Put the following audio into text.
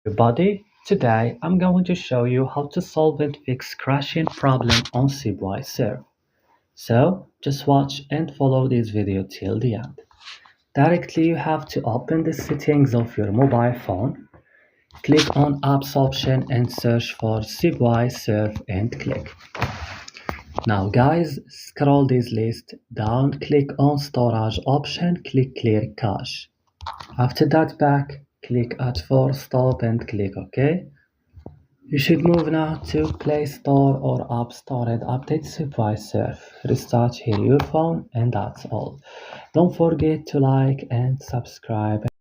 Everybody, today I'm going to show you how to solve and fix crashing problem on Cibwai Serve. So just watch and follow this video till the end. Directly you have to open the settings of your mobile phone, click on apps option and search for Cibwai Serve and click. Now guys, scroll this list down, click on storage option, click clear cache. After that back, click at for stop and click OK. You should move now to Play Store or App Store and update Cibwai Serve. Restart here your phone and that's all. Don't forget to like and subscribe.